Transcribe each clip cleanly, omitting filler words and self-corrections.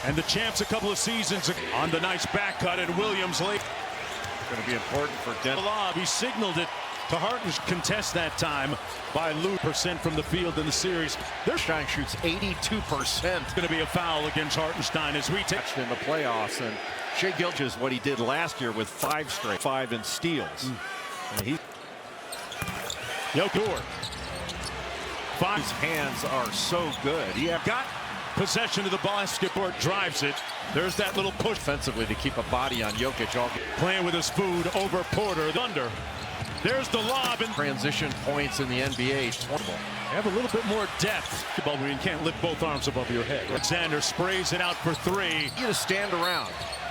And the champs a couple of seasons on the nice back cut, and Williams late. Going to be important for Denver. He signaled it to Hartenstein. Contest that time by Lou. % from the field in the series. Hartenstein shoots 82%. It's going to be a foul against Hartenstein as we take in the playoffs. And Shai Gilgeous what he did last year with 5 in steals. And Jokic. His hands are so good. He got possession of the basketball, drives it. There's that little push offensively to keep a body on Jokic. Playing with his food over Porter. Thunder. There's the lob and transition points in the NBA. Have a little bit more depth. You can't lift both arms above your head. Alexander sprays it out for 3. You got to stand around.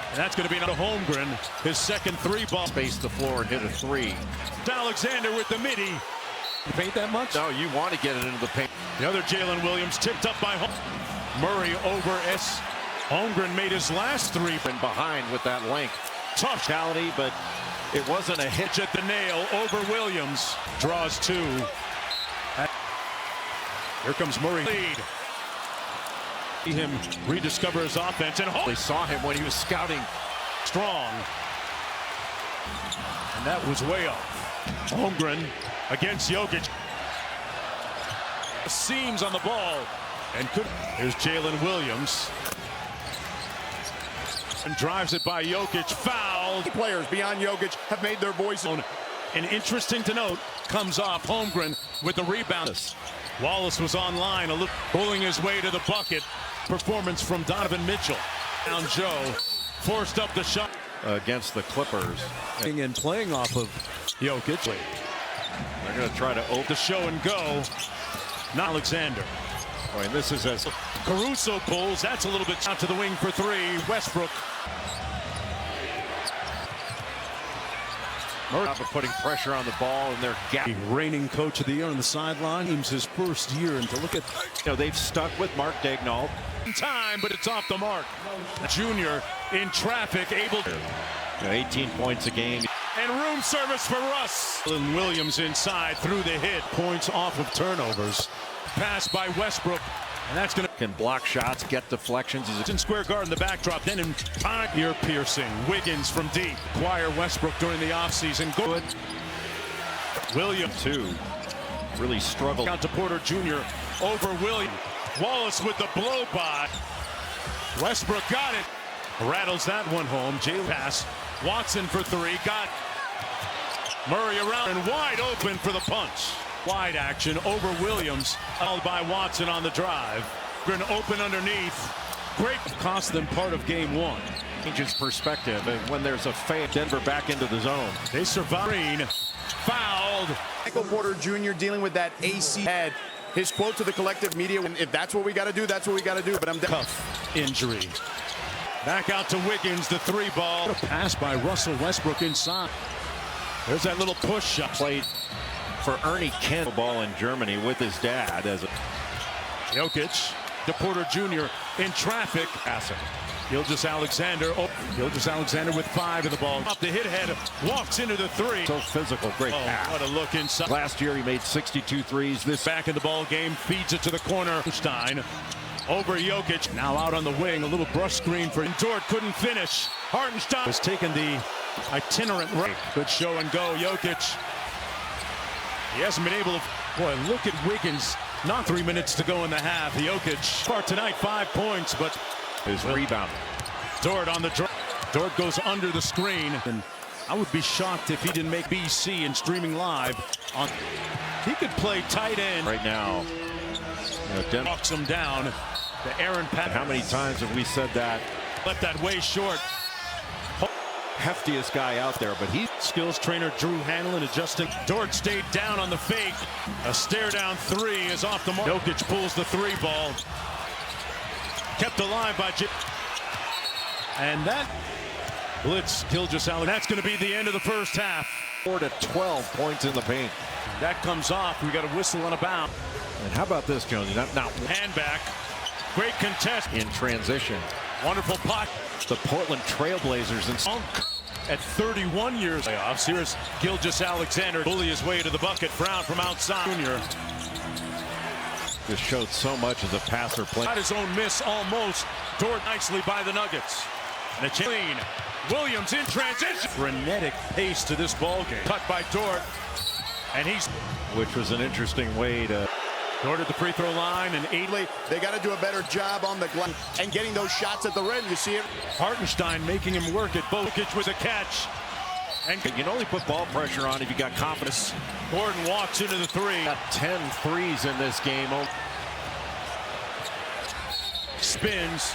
And that's going to be another Holmgren. His second 3 ball. Space the floor and hit a 3. Alexander with the midi. You paint that much? No, you want to get it into the paint. The other Jalen Williams tipped up by Murray over S. Holmgren made his last 3. And behind with that length. Tough quality, but it wasn't a hitch at the nail over Williams. Draws 2. Here comes Murray. Lead. See him rediscover his offense. And they saw him when he was scouting. Strong. And that was way off. Holmgren against Jokic. Seams on the ball. And here's Jalen Williams. And drives it by Jokic. Foul. Players beyond Jokic have made their voice known. And interesting to note, comes off Holmgren with the rebound. Wallace was online, pulling his way to the bucket. Performance from Donovan Mitchell. Down Joe forced up the shot against the Clippers. And playing off of Jokic. They're going to try to open the show and go. Not Alexander. And this is as Caruso pulls. That's a little bit out to the wing for 3. Westbrook. Murray putting pressure on the ball and their gap. Reigning coach of the year on the sideline. Team's his first year, and to look at, they've stuck with Mark Daigneault. Time, but it's off the mark. Junior in traffic, able to 18 points a game. And room service for Russ. Williams inside through the hit. Points off of turnovers. Pass by Westbrook. And that's going to can block shots, get deflections. He's in square guard in the backdrop. Then in ear piercing. Wiggins from deep. Acquire Westbrook during the offseason. Good. Williams too. Really struggled. Out to Porter Jr. over Williams. Wallace with the blow by. Westbrook got it. Rattles that one home. Jalen pass. Watson for 3. Got Murray around and wide open for the punch. Wide action over Williams. Fouled by Watson on the drive. Green open underneath. Great. Cost them part of game 1. Changes perspective. And when there's a fade, Denver back into the zone. They survive. Green fouled. Michael Porter Jr. dealing with that AC head. His quote to the collective media, if that's what we got to do, that's what we got to do. But I'm tough injury. Back out to Wiggins, the 3 ball. A pass by Russell Westbrook inside. There's that little push shot. Played for Ernie Kent ball in Germany with his dad as a Jokic to Porter Jr. in traffic. Passing. Gilgeous Alexander. Gilgeous Alexander with 5 in the ball. Up the hit head. Walks into the 3. So physical. Great pass. What a look inside. Last year he made 62 threes. This back in the ball game. Feeds it to the corner. Stein over Jokic. Now out on the wing. A little brush screen for Dort. Couldn't finish. Hartenstein was taking the itinerant right. Good show and go. Jokic. He hasn't been able to. Boy, look at Wiggins. Not 3 minutes to go in the half. Jokic far tonight 5 points, but his rebound. Dort on the drive. Dort goes under the screen. And I would be shocked if he didn't make BC and streaming live on. He could play tight end right now. Denver knocks him down. The Aaron Pat. How many times have we said that? Left that way short. Heftiest guy out there, but he skills trainer Drew Hanlon adjusting. Dort stayed down on the fake. A stare down 3 is off the mark. Jokic pulls the 3 ball. Kept alive by Jim. And that blitz Gilgeous Alexander. That's going to be the end of the first half. 4 to 12 points in the paint. That comes off. We got a whistle on a bound. And how about this, Jonesy? Now hand back. Great contest in transition. Wonderful pot. The Portland Trailblazers and at 31 years playoffs. Here's Gilgeous Alexander bully his way to the bucket. Brown from outside. Junior. Just showed so much as a passer play. Got his own miss almost. Dort nicely by the Nuggets. And a clean. Williams in transition. Frenetic pace to this ball game. Cut by Dort. And he's... Which was an interesting way to... Dort at the free throw line and they got to do a better job on the glass and getting those shots at the rim. You see it? Hartenstein making him work it. Bokic with a catch. And you can only put ball pressure on if you got confidence. Gordon walks into the three. Got 10 threes in this game. Spins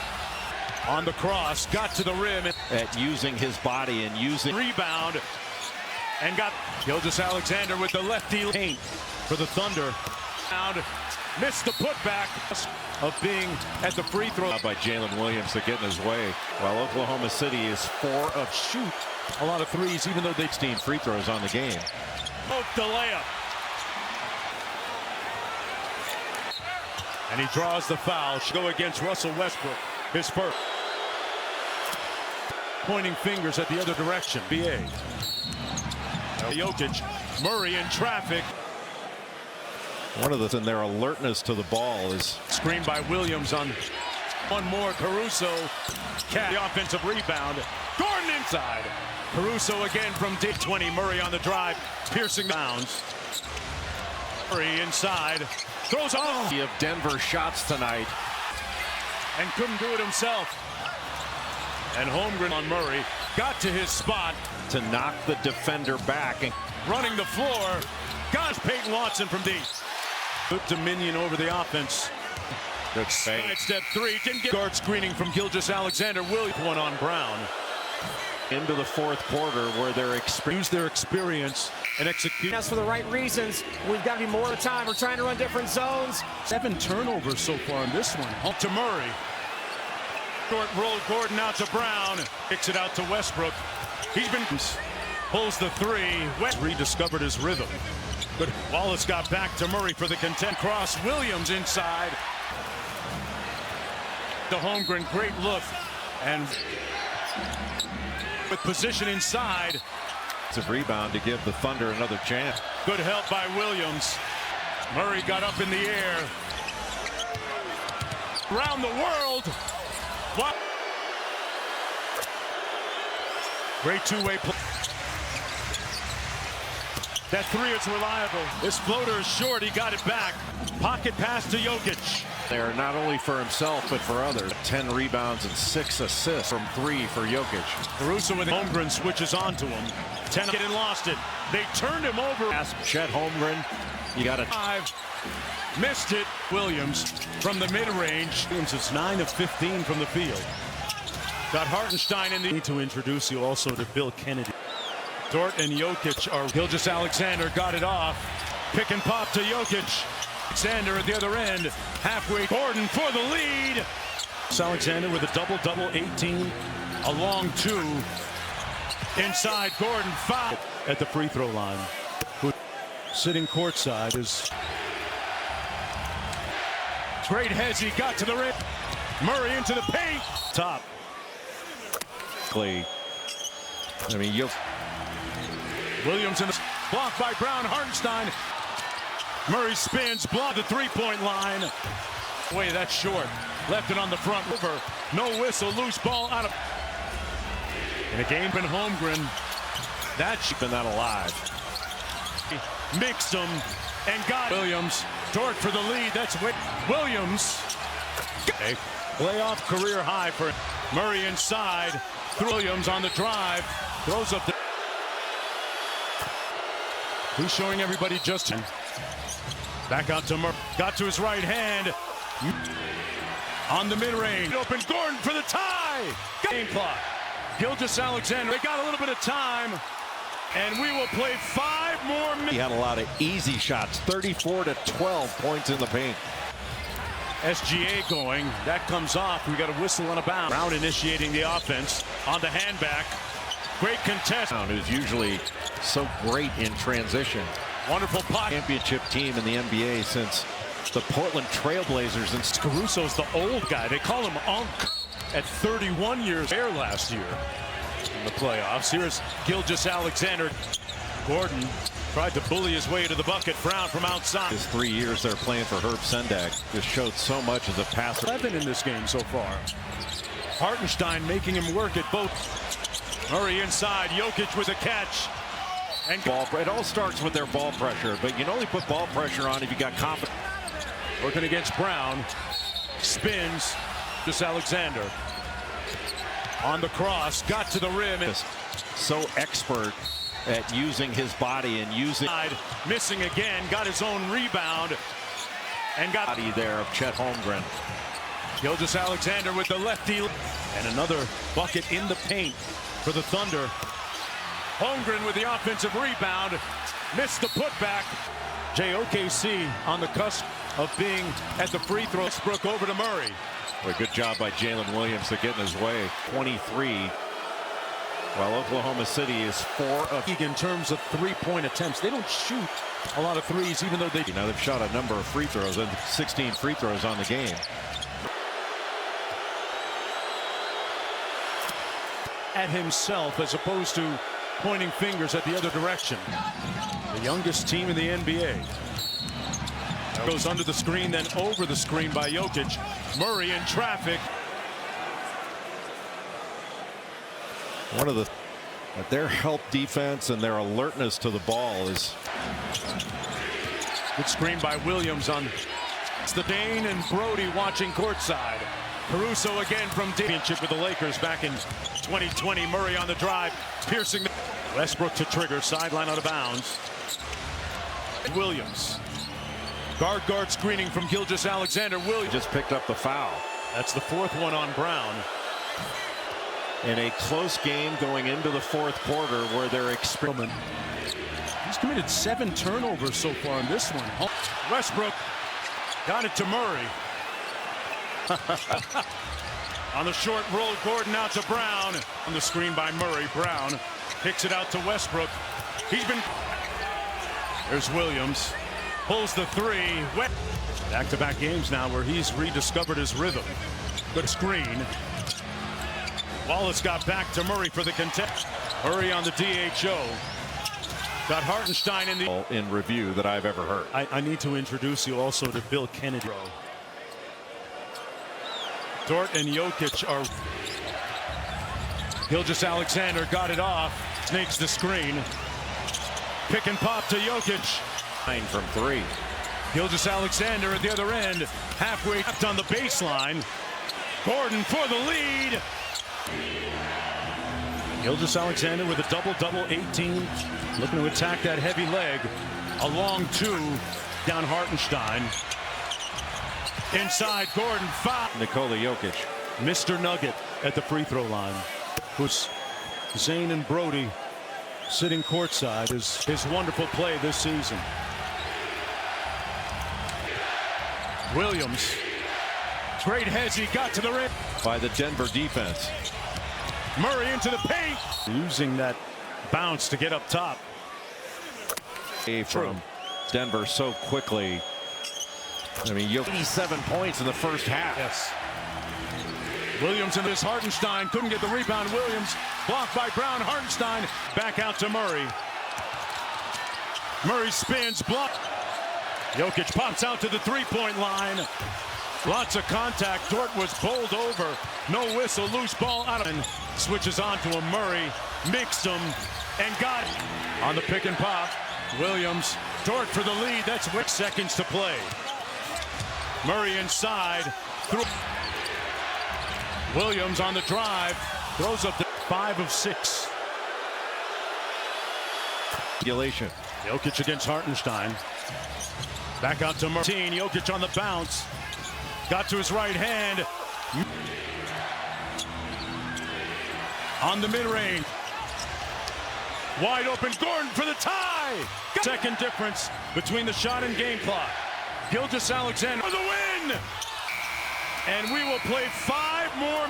on the cross, got to the rim. At using his body and using... Rebound. And got Gilgeous-Alexander with the lefty paint for the Thunder. Missed the putback of being at the free throw. By Jalen Williams to get in his way. While Oklahoma City is 4 of shoot. A lot of threes, even though they've 16 free throws on the game. The layup. And he draws the foul. Should go against Russell Westbrook. His first. Pointing fingers at the other direction. BA. Jokic. Murray in traffic. One of the in their alertness to the ball is screened by Williams on one more. Caruso. The offensive rebound. Gordon inside. Caruso again from deep 20. Murray on the drive. Piercing bounds. Murray inside. Throws off. Of Denver shots tonight. And couldn't do it himself. And Holmgren on Murray. Got to his spot. To knock the defender back. And running the floor. Got Peyton Watson from deep. Good dominion over the offense. Good side step three. Didn't get guard screening from Gilgeous-Alexander. Williams one on Brown. Into the fourth quarter where they're use their experience and execute. That's for the right reasons. We've got to be more of the time. We're trying to run different zones. 7 turnovers so far in this one. Up to Murray. Short roll. Gordon out to Brown. Kicks it out to Westbrook. He's been pulls the three. West rediscovered his rhythm. But Wallace got back to Murray for the content cross. Williams inside. The Holmgren, great look. And with position inside. It's a rebound to give the Thunder another chance. Good help by Williams. Murray got up in the air. Around the world. What? Great two-way play. That three is reliable. This floater is short. He got it back. Pocket pass to Jokic. There, not only for himself, but for others. 10 rebounds and 6 assists from 3 for Jokic. Caruso with Holmgren switches on to him. 10 and lost it. They turned him over. Chet Holmgren, you got it. 5. Missed it. Williams from the mid-range. Williams is 9 of 15 from the field. Got Hartenstein in the... Need to introduce you also to Bill Kennedy. Dort and Jokic are... Gilgeous-Alexander got it off. Pick and pop to Jokic. Alexander at the other end. Halfway. Gordon for the lead. Alexander with a double-double, 18. A long 2. Inside, Gordon foul at the free throw line. Sitting courtside is... Great heads. He got to the rim. Murray into the paint. Top. I mean, Williams in the block by Brown. Hartenstein. Murray spins, blocked the three-point line. Way that's short. Left it on the front. Over. No whistle. Loose ball out of. In a game in Holmgren. That's keeping that alive. Mixed them and got Williams. Dort for the lead. That's Williams. Okay. Playoff career high for Murray inside. Williams on the drive. Throws up the. He's showing everybody just. Back out to Murray. Got to his right hand. On the mid-range. Open Gordon for the tie. Game clock. Gilgeous-Alexander. They got a little bit of time. And we will play 5 more minutes. He had a lot of easy shots. 34 to 12 points in the paint. SGA going. That comes off. We got a whistle on a bounce. Brown initiating the offense on the handback. Great contest. Who's usually so great in transition. Wonderful pot. Championship team in the NBA since the Portland Trailblazers. And Caruso's the old guy. They call him Unk at 31 years there last year in the playoffs. Here's Gilgeous-Alexander. Gordon tried to bully his way to the bucket. Brown from outside. His 3 years there playing for Herb Sendak just showed so much as a passer. 11 in this game so far. Hartenstein making him work at both. Murray inside. Jokic with a catch. And Ball. It all starts with their ball pressure, but you can only put ball pressure on if you got confidence. working against Brown. Spins. Just Alexander. On the cross. Got to the rim. So expert at using his body and using. Missing again. Got his own rebound. And got body there of Chet Holmgren. Gilgeous Alexander with the lefty. And another bucket in the paint for the Thunder. Holmgren with the offensive rebound. Missed the putback. JOKC on the cusp of being at the free throw. Westbrook over to Murray. A good job by Jalen Williams to get in his way. 23. While Oklahoma City is 4 of in terms of three-point attempts. They don't shoot a lot of threes, even though they. Now they've shot a number of free throws and 16 free throws on the game. At himself as opposed to pointing fingers at the other direction. The youngest team in the NBA. Goes under the screen, then over the screen by Jokic. Murray in traffic. One of their help defense and their alertness to the ball is. Good screen by Williams on. It's the Dane and Brody watching courtside. Caruso again from championship with the Lakers back in 2020. Murray on the drive, piercing the Westbrook to trigger, sideline out of bounds. Williams. Guard screening from Gilgeous Alexander. Williams just picked up the foul. That's the fourth one on Brown. In a close game going into the fourth quarter where they're experimenting. He's committed 7 turnovers so far in this one. Westbrook got it to Murray. On the short roll, Gordon out to Brown. On the screen by Murray. Brown kicks it out to Westbrook. He's been. There's Williams. Pulls the three. Back-to-back games now where he's rediscovered his rhythm. Good screen. Wallace got back to Murray for the contest. Murray on the DHO. Got Hartenstein in review that I've ever heard. I need to introduce you also to Bill Kennedy. Dort and Jokic are. Gilgeous Alexander got it off. Snakes the screen. Pick and pop to Jokic. 9 from 3. Gilgeous Alexander at the other end. Halfway up on the baseline. Gordon for the lead. Gilgeous Alexander with a double-double, 18. Looking to attack that heavy leg. A long 2 down Hartenstein. Inside Gordon, foul. Nikola Jokic. Mr. Nugget at the free throw line. Who's Zane and Brody sitting courtside is his wonderful play this season. Williams. Great heads, he got to the rim. By the Denver defense. Murray into the paint. Using that bounce to get up top. From Denver so quickly. I mean, 87 points in the first half. Yes. Williams in this. Hartenstein couldn't get the rebound. Williams blocked by Brown. Hartenstein back out to Murray. Murray spins, blocked. Jokic pops out to the three-point line. Lots of contact. Dort was bowled over. No whistle. Loose ball out of. And switches on to a Murray. Mixed him and got it. On the pick and pop. Williams. Dort for the lead. That's 6 seconds to play. Murray inside. Williams on the drive. Throws up the 5 of 6. Regulation. Jokic against Hartenstein. Back out to Martin. Jokic on the bounce. Got to his right hand. On the mid-range. Wide open. Gordon for the tie. Second difference between the shot and game clock. Gilgeous Alexander for the win. And we will play 5 more minutes.